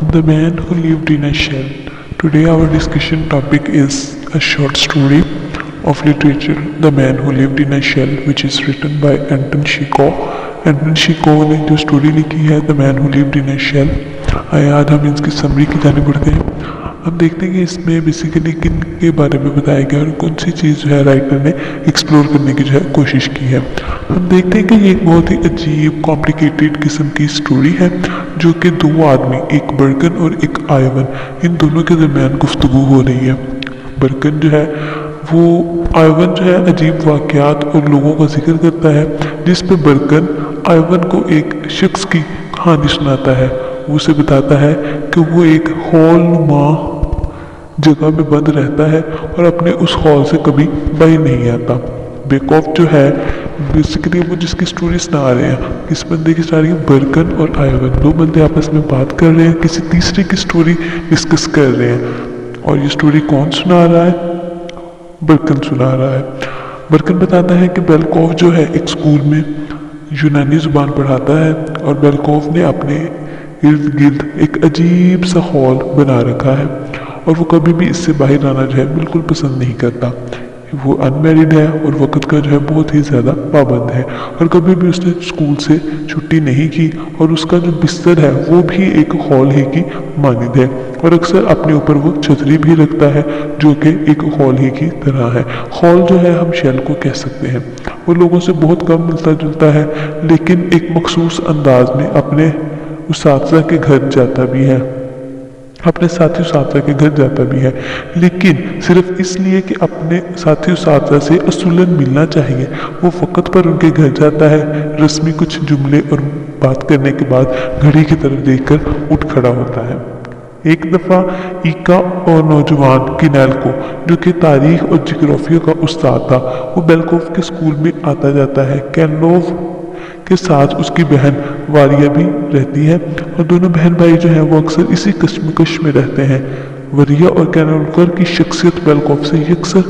The Man Who Lived in a Shell. Today our discussion topic is a short story of literature, The Man Who Lived in a Shell, which is written by Anton Chekhov. एंटन शिकोव ने जो story लिखी है the man who lived in a shell, आज हम इसकी summary की जाने बढ़ते हैं। हम देखते हैं कि इसमें बेसिकली किन के बारे में बताया गया और कौन सी चीज़ जो है राइटर ने एक्सप्लोर करने की जो है कोशिश की है। हम देखते हैं कि ये एक बहुत ही अजीब कॉम्प्लिकेटेड किस्म की स्टोरी है जो कि दो आदमी, एक बर्कन और एक आयवन, इन दोनों के दरमियान गुफ्तगू हो रही है। बर्कन जो है वो आयवन जो है अजीब वाक़यात और लोगों का जिक्र करता है, जिस पे बर्कन आयवन को एक शख्स की कहानी सुनाता है। वो उसे बताता है कि वो एक हॉल नुमा जगह में बंद रहता है और अपने उस हॉल से कभी बाहर नहीं आता। बेकॉफ जो है बेसिकली वो जिसकी स्टोरी सुना रहे हैं, किस बंदे की स्टोरी है, बर्कन और आयवन, दो बंदे आपस में बात कर रहे हैं, किसी तीसरे की स्टोरी डिस्कस कर रहे हैं। और ये स्टोरी कौन सुना रहा है? बर्कन सुना रहा है। बर्कन बताता है कि बेलकॉफ जो है एक स्कूल में यूनानी ज़ुबान पढ़ाता है और बेलकॉफ ने अपने इर्द गिर्द एक अजीब सा हॉल बना रखा है और वो कभी भी इससे बाहर आना जो है बिल्कुल पसंद नहीं करता। वो अनमैरिड है और वक्त का जो है बहुत ही ज़्यादा पाबंद है और कभी भी उसने स्कूल से छुट्टी नहीं की और उसका जो बिस्तर है वो भी एक हॉल ही की मानिंद है और अक्सर अपने ऊपर वो छतरी भी रखता है जो कि एक हॉल ही की तरह है। हॉल जो है हम शेल को कह सकते हैं। वो लोगों से बहुत कम मिलता जुलता है लेकिन एक मखसूस अंदाज में अपने उस्ताद के घर जाता भी है, अपने साथी उस्ताद के घर जाता भी है, लेकिन सिर्फ इसलिए कि अपने साथी उस्ताद से असूलन मिलना चाहिए। वो वक्त पर उनके घर जाता है, रस्मी कुछ जुमले और बात करने के बाद घड़ी की तरफ देखकर उठ खड़ा होता है। एक दफ़ा ईका और नौजवान किनेल्को जो कि तारीख और जियोग्राफी का उस्ताद था, वो बेलकॉफ के स्कूल में आता जाता है। कैनलोव के साथ उसकी बहन वारिया भी रहती है और दोनों बहन भाई जो हैं वो अक्सर इसी कश्मकश में रहते हैं। वरिया और कैनोलकर की शख्सियत बेलकॉफ से यकसर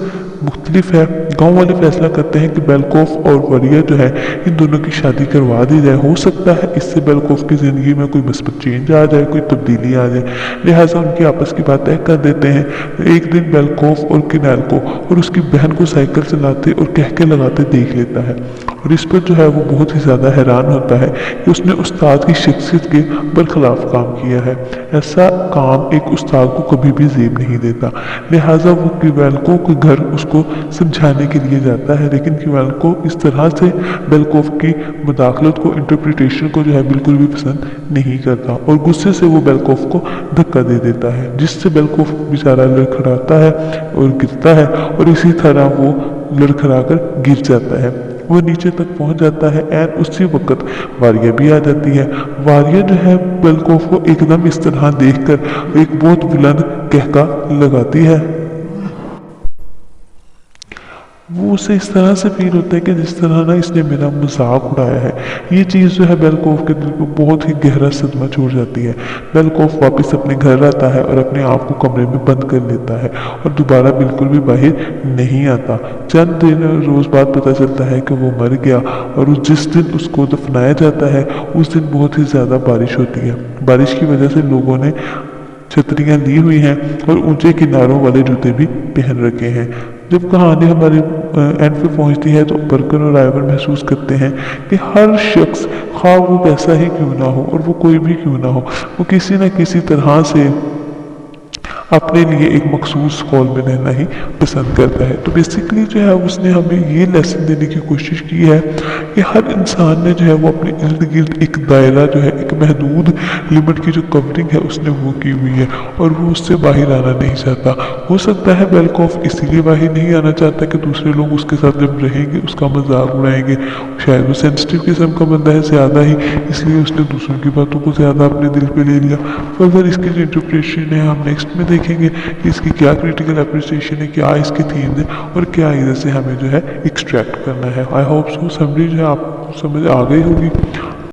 मुख्तलिफ है। गांव वाले फैसला करते हैं कि बेलकॉफ और वरिया जो है इन दोनों की शादी करवा दी जाए। हो सकता है इससे बेलकॉफ की ज़िंदगी में कोई मस्बत चेंज आ जाए, कोई तब्दीली आ जाए, लिहाजा उनकी आपस की बात तय कर देते हैं। एक दिन बेलकॉफ और किनेल्को और उसकी बहन को साइकिल चलाते और कहके लगाते देख लेता है और इस पर जो है वो बहुत ही ज़्यादा हैरान होता है कि उसने उस्ताद की शख्सियत के बरखिलाफ काम किया है। ऐसा काम एक उस्ताद को कभी भी ज़ेब नहीं देता। लिहाजा वो किनेल्को के घर उसको समझाने के लिए जाता है, लेकिन किनेल्को इस तरह से बेलकॉफ की मुदाखलत को, इंटरप्रिटेशन को जो है बिल्कुल भी पसंद नहीं करता और गुस्से से वो बेलकॉफ को धक्का दे देता है, जिससे बेलकॉफ बेचारा लड़खड़ाता है और गिरता है और इसी तरह वो लड़खड़ा कर गिर जाता है। वो नीचे तक पहुंच जाता है। एन उसी वक्त वारिया भी आ जाती है। वारिया जो है बेलकॉफ को एकदम इस तरह देखकर एक बहुत बुलंद कहका लगाती है। वो उसे इस तरह से फील होता है कि जिस तरह ना इसने मेरा मजाक उड़ाया है। ये चीज़ जो है बेलकॉफ के दिल को बहुत ही गहरा सदमा छोड़ जाती है। बेलकॉफ वापस अपने घर आता है और अपने आप को कमरे में बंद कर लेता है और दोबारा बिल्कुल भी बाहर नहीं आता। चंद दिन रोज़ बाद पता चलता है कि वो मर गया और जिस दिन उसको दफनाया जाता है उस दिन बहुत ही ज़्यादा बारिश होती है। बारिश की वजह से लोगों ने छतरियाँ ली हुई हैं और ऊंचे किनारों वाले जूते भी पहन रखे हैं। जब कहानी हमारे एंड पे पहुंचती है तो बर्कन और आयवन महसूस करते हैं कि हर शख्स, खा वो कैसा ही क्यों ना हो और वो कोई भी क्यों ना हो, वो किसी न किसी तरह से अपने लिए एक मखसूस हॉल में रहना ही पसंद करता है। तो बेसिकली जो है उसने हमें ये लेसन देने की कोशिश की है कि हर इंसान ने जो है वो अपने इर्द गिर्द एक दायरा जो है, एक महदूद लिमिट की जो कवरिंग है उसने वो की हुई है और वो उससे बाहर आना नहीं चाहता। हो सकता है बेलकॉफ इसीलिए बाहर नहीं आना चाहता कि दूसरे लोग उसके साथ जब रहेंगे उसका मजाक उड़ाएंगे। शायद वो सेंसिटिव किस्म का बंदा है ज़्यादा ही, इसलिए उसने दूसरों की बातों को ज़्यादा अपने दिल पे ले लिया। फर्दर इसकी जो इंटरप्रिटेशन है हम नेक्स्ट में देखेंगे कि इसकी क्या क्रिटिकल एप्रिसिएशन है, क्या इसके थीम है और क्या इधर से हमें जो है एक्सट्रैक्ट करना है। आई होप सो समरी जो है आपको समझ आ गई होगी।